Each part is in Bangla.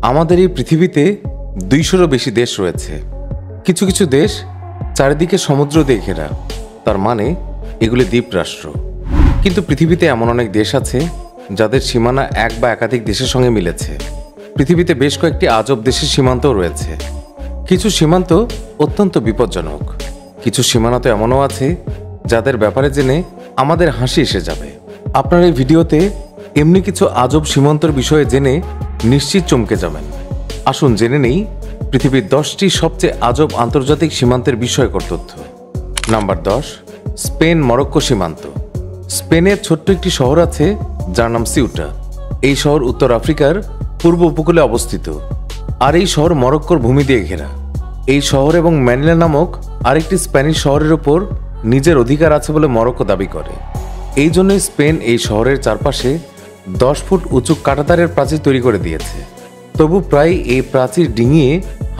আমাদের এই পৃথিবীতে 200-রও বেশি দেশ রয়েছে। কিছু কিছু দেশ চারিদিকে সমুদ্র দিয়ে ঘেরা, তার মানে এগুলি দ্বীপরাষ্ট্র। কিন্তু পৃথিবীতে এমন অনেক দেশ আছে যাদের সীমানা এক বা একাধিক দেশের সঙ্গে মিলেছে। পৃথিবীতে বেশ কয়েকটি আজব দেশের সীমান্তও রয়েছে। কিছু সীমান্ত অত্যন্ত বিপজ্জনক, কিছু সীমানা তো এমনও আছে যাদের ব্যাপারে জেনে আমাদের হাসি এসে যাবে। আপনার এই ভিডিওতে এমনি কিছু আজব সীমান্তর বিষয়ে জেনে নিশ্চিত চমকে যাবেন। আসুন জেনে নেই পৃথিবীর 10টি সবচেয়ে আজব আন্তর্জাতিক সীমান্তের বিষয়কর তথ্য। নাম্বার 10, স্পেন মরক্কো সীমান্ত। স্পেনের ছোট্ট একটি শহর আছে যার নাম সিউটা। এই শহর উত্তর আফ্রিকার পূর্ব উপকূলে অবস্থিত, আর এই শহর মরক্কোর ভূমি দিয়ে ঘেরা। এই শহর এবং ম্যানিলা নামক আরেকটি স্প্যানিশ শহরের ওপর নিজের অধিকার আছে বলে মরক্কো দাবি করে। এই জন্যই স্পেন এই শহরের চারপাশে 10 ফুট উঁচু কাঁটাতারের প্রাচীর তৈরি করে দিয়েছে। তবু প্রায় এই প্রাচীর ডিঙিয়ে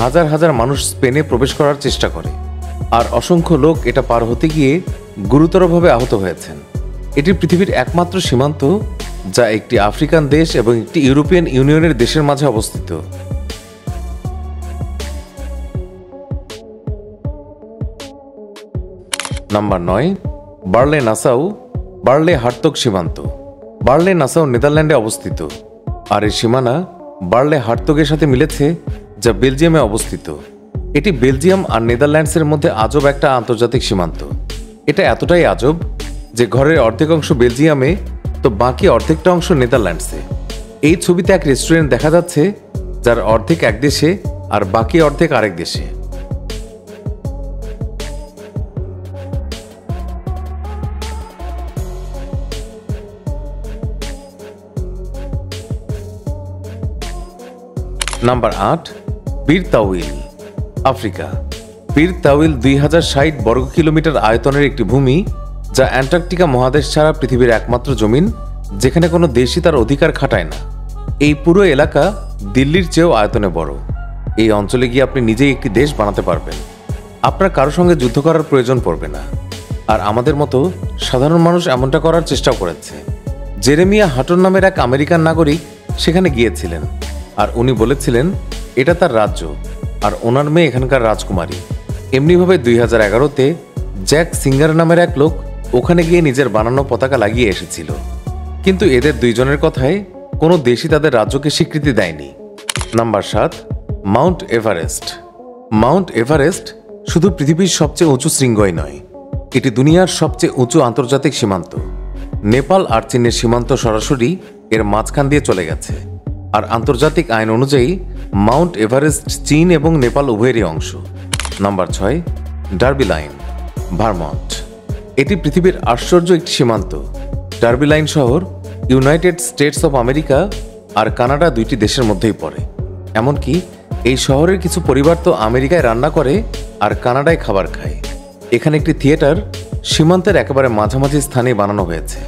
হাজার হাজার মানুষ স্পেনে প্রবেশ করার চেষ্টা করে, আর অসংখ্য লোক এটা পার হতে গিয়ে গুরুতরভাবে আহত হয়েছেন। এটি পৃথিবীর একমাত্র সীমান্ত যা একটি আফ্রিকান দেশ এবং একটি ইউরোপিয়ান ইউনিয়নের দেশের মাঝে অবস্থিত। নাম্বার 9, বার্লে নাসাউ বার্লে হার্তগ সীমান্ত। বার্লে নাসাউ নেদারল্যান্ডে অবস্থিত, আর এই সীমানা বার্লে হার্তগের সাথে মিলেছে যা বেলজিয়ামে অবস্থিত। এটি বেলজিয়াম আর নেদারল্যান্ডসের মধ্যে আজব একটা আন্তর্জাতিক সীমান্ত। এটা এতটাই আজব যে ঘরের অর্ধেক অংশ বেলজিয়ামে তো বাকি অর্ধেকটা অংশ নেদারল্যান্ডসে। এই ছবিতে এক রেস্টুরেন্ট দেখা যাচ্ছে যার অর্ধেক এক দেশে আর বাকি অর্ধেক আরেক দেশে। নাম্বার 8, বীর তাউইল আফ্রিকা। বীর তাউইল 2060 বর্গ কিলোমিটার আয়তনের একটি ভূমি যা অ্যান্টার্কটিকা মহাদেশ ছাড়া পৃথিবীর একমাত্র জমিন যেখানে কোনো দেশই তার অধিকার খাটায় না। এই পুরো এলাকা দিল্লির চেয়েও আয়তনে বড়। এই অঞ্চলে গিয়ে আপনি নিজেই একটি দেশ বানাতে পারবেন। আপনার কারো সঙ্গে যুদ্ধ করার প্রয়োজন পড়বে না। আর আমাদের মতো সাধারণ মানুষ এমনটা করার চেষ্টাও করেছে। জেরেমিয়া হাটন নামের এক আমেরিকান নাগরিক সেখানে গিয়েছিলেন, আর উনি বলেছিলেন এটা তার রাজ্য আর ওনার মেয়ে এখানকার রাজকুমারী। এমনিভাবে 2011-তে জ্যাক সিঙ্গার নামের এক লোক ওখানে গিয়ে নিজের বানানো পতাকা লাগিয়ে এসেছিল। কিন্তু এদের দুইজনের কথায় কোনো দেশই তাদের রাজ্যকে স্বীকৃতি দেয়নি। Number 7, Mount Everest. Mount Everest শুধু পৃথিবীর সবচেয়ে উঁচু শৃঙ্গই নয়, এটি দুনিয়ার সবচেয়ে উঁচু আন্তর্জাতিক সীমান্ত। নেপাল আর চীনের সীমান্ত সরাসরি এর মাঝখান দিয়ে চলে গেছে, আর আন্তর্জাতিক আইন অনুযায়ী মাউন্ট এভারেস্ট চীন এবং নেপাল উভয়েরই অংশ। Number 6, Derby Line Vermont. এটি পৃথিবীর আশ্চর্য একটি সীমান্ত। ডার্বি লাইন শহর ইউনাইটেড স্টেটস অফ আমেরিকা আর কানাডা দুইটি দেশের মধ্যেই পড়ে। এমনকি এই শহরের কিছু পরিবার তো আমেরিকায় রান্না করে আর কানাডায় খাবার খায়। এখানে একটি থিয়েটার সীমান্তের একেবারে মাঝামাঝি স্থানে বানানো হয়েছে।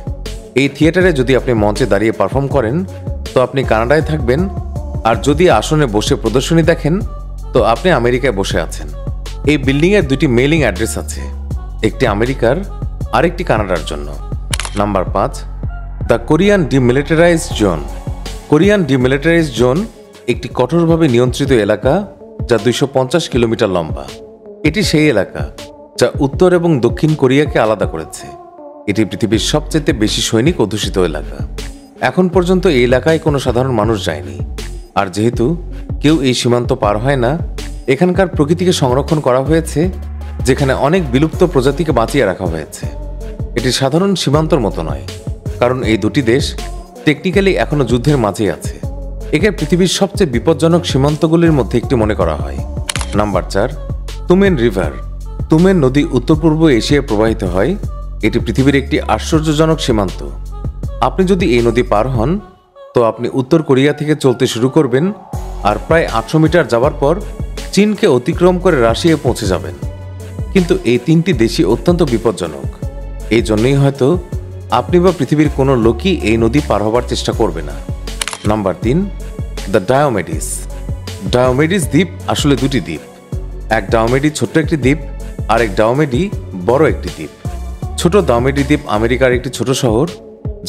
এই থিয়েটারে যদি আপনি মঞ্চে দাঁড়িয়ে পারফর্ম করেন তো আপনি কানাডায় থাকবেন, আর যদি আসনে বসে প্রদর্শনী দেখেন তো আপনি আমেরিকায় বসে আছেন। এই বিল্ডিংয়ের দুটি মেইলিং অ্যাড্রেস আছে, একটি আমেরিকার আর একটি কানাডার জন্য। Number 5, the Korean demilitarised zone. Korean demilitarised zone একটি কঠোরভাবে নিয়ন্ত্রিত এলাকা যা 250 কিলোমিটার লম্বা। এটি সেই এলাকা যা উত্তর এবং দক্ষিণ কোরিয়াকে আলাদা করেছে। এটি পৃথিবীর সবচেয়ে বেশি সৈনিক অধ্যুষিত এলাকা। এখন পর্যন্ত এই এলাকায় কোনো সাধারণ মানুষ যায়নি, আর যেহেতু কেউ এই সীমান্ত পার হয় না, এখানকার প্রকৃতিকে সংরক্ষণ করা হয়েছে, যেখানে অনেক বিলুপ্ত প্রজাতিকে বাঁচিয়ে রাখা হয়েছে। এটি সাধারণ সীমান্তর মতো নয়, কারণ এই দুটি দেশ টেকনিক্যালি এখনো যুদ্ধের মাঝেই আছে। একে পৃথিবীর সবচেয়ে বিপজ্জনক সীমান্তগুলির মধ্যে একটি মনে করা হয়। Number 4, তুমেন river. তুমেন নদী উত্তর পূর্ব এশিয়ায় প্রবাহিত হয়। এটি পৃথিবীর একটি আশ্চর্যজনক সীমান্ত। আপনি যদি এই নদী পার হন তো আপনি উত্তর কোরিয়া থেকে চলতে শুরু করবেন, আর প্রায় 800 মিটার যাওয়ার পর চীনকে অতিক্রম করে রাশিয়ায় পৌঁছে যাবেন। কিন্তু এই তিনটি দেশই অত্যন্ত বিপজ্জনক। এই জন্যই হয়তো আপনি বা পৃথিবীর কোনো লোকই এই নদী পার হবার চেষ্টা করবে না। Number 3, the ডায়োমেডিস। ডায়োমেডিস দ্বীপ আসলে দুটি দ্বীপ। এক ডায়োমেডি ছোট্ট একটি দ্বীপ, আর এক ডায়োমেডি বড় একটি দ্বীপ। ছোট ডায়োমেডি দ্বীপ আমেরিকার একটি ছোট শহর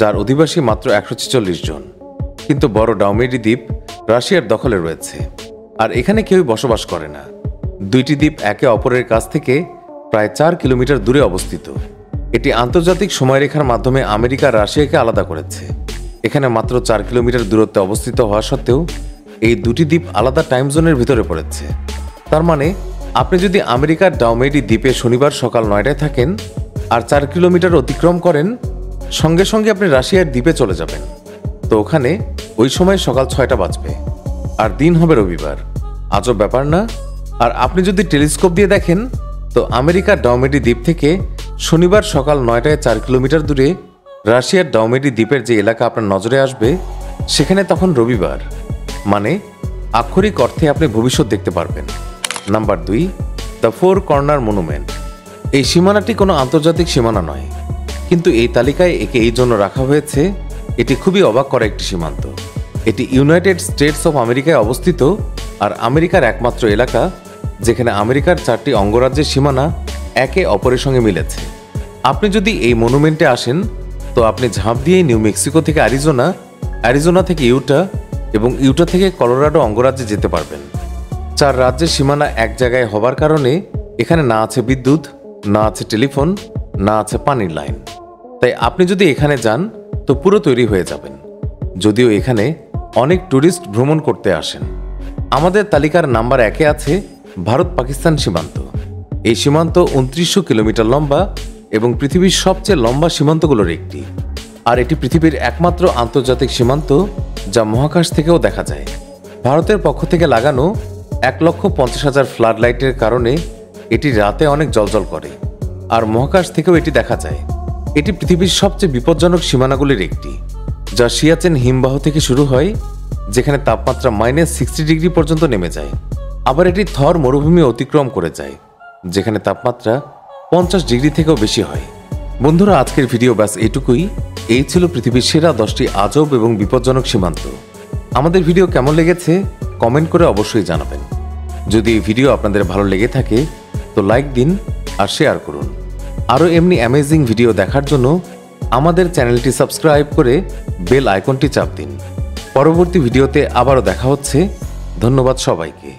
যার অধিবাসী মাত্র 146 জন, কিন্তু বড় ডায়োমেডি দ্বীপ রাশিয়ার দখলে রয়েছে, আর এখানে কেউই বসবাস করে না। দুইটি দ্বীপ একে অপরের কাছ থেকে প্রায় 4 কিলোমিটার দূরে অবস্থিত। এটি আন্তর্জাতিক সময়রেখার মাধ্যমে আমেরিকা রাশিয়াকে আলাদা করেছে। এখানে মাত্র 4 কিলোমিটার দূরত্বে অবস্থিত হওয়া সত্ত্বেও এই দুটি দ্বীপ আলাদা টাইম জোনের ভিতরে পড়েছে। তার মানে আপনি যদি আমেরিকার ডাউমেডি দ্বীপে শনিবার সকাল 9টায় থাকেন আর 4 কিলোমিটার অতিক্রম করেন, সঙ্গে সঙ্গে আপনি রাশিয়ার দ্বীপে চলে যাবেন। তো ওখানে ওই সময় সকাল 6টা বাজবে আর দিন হবে রবিবার। আজব ব্যাপার না? আর আপনি যদি টেলিস্কোপ দিয়ে দেখেন তো আমেরিকার ডাউমেডি দ্বীপ থেকে শনিবার সকাল 9টায় 4 কিলোমিটার দূরে রাশিয়ার ডাউমেডি দ্বীপের যে এলাকা আপনার নজরে আসবে সেখানে তখন রবিবার, মানে আক্ষরিক অর্থে আপনি ভবিষ্যৎ দেখতে পারবেন। Number 2, the 4 corner monument. এই সীমানাটি কোনো আন্তর্জাতিক সীমানা নয়, কিন্তু এই তালিকায় একে এই জন্য রাখা হয়েছে এটি খুবই অবাক করা একটি সীমান্ত। এটি ইউনাইটেড স্টেটস অফ আমেরিকায় অবস্থিত আর আমেরিকার একমাত্র এলাকা যেখানে আমেরিকার 4টি অঙ্গরাজ্যের সীমানা একে অপরের সঙ্গে মিলেছে। আপনি যদি এই মনুমেন্টে আসেন তো আপনি ঝাঁপ দিয়ে নিউ মেক্সিকো থেকে অ্যারিজোনা, অ্যারিজোনা থেকে ইউটা এবং ইউটা থেকে কলোরাডো অঙ্গরাজ্যে যেতে পারবেন। 4 রাজ্যের সীমানা এক জায়গায় হবার কারণে এখানে না আছে বিদ্যুৎ, না আছে টেলিফোন, না আছে পানির লাইন। তাই আপনি যদি এখানে যান তো পুরো তৈরি হয়ে যাবেন। যদিও এখানে অনেক ট্যুরিস্ট ভ্রমণ করতে আসেন। আমাদের তালিকার নাম্বার 1-এ আছে ভারত পাকিস্তান সীমান্ত। এই সীমান্ত 2900 কিলোমিটার লম্বা এবং পৃথিবীর সবচেয়ে লম্বা সীমান্তগুলোর একটি। আর এটি পৃথিবীর একমাত্র আন্তর্জাতিক সীমান্ত যা মহাকাশ থেকেও দেখা যায়। ভারতের পক্ষ থেকে লাগানো 1,50,000 ফ্লাড লাইটের কারণে এটি রাতে অনেক জ্বলজ্বল করে, আর মহাকাশ থেকেও এটি দেখা যায়। এটি পৃথিবীর সবচেয়ে বিপজ্জনক সীমানাগুলির একটি, যা সিয়াচেন হিমবাহ থেকে শুরু হয়, যেখানে তাপমাত্রা -60 ডিগ্রি পর্যন্ত নেমে যায়। আবার এটি থর মরুভূমি অতিক্রম করে যায়, যেখানে তাপমাত্রা 50 ডিগ্রি থেকেও বেশি হয়। বন্ধুরা, আজকের ভিডিও ব্যাস এটুকুই। এই ছিল পৃথিবীর সেরা 10টি আজব এবং বিপজ্জনক সীমান্ত। আমাদের ভিডিও কেমন লেগেছে কমেন্ট করে অবশ্যই জানাবেন। যদি এই ভিডিও আপনাদের ভালো লেগে থাকে তো লাইক দিন আর শেয়ার করুন। আরও এমনি অ্যামেজিং ভিডিও দেখার জন্য আমাদের চ্যানেলটি সাবস্ক্রাইব করে বেল আইকনটি চাপ দিন। পরবর্তী ভিডিওতে আবারও দেখা হচ্ছে। ধন্যবাদ সবাইকে।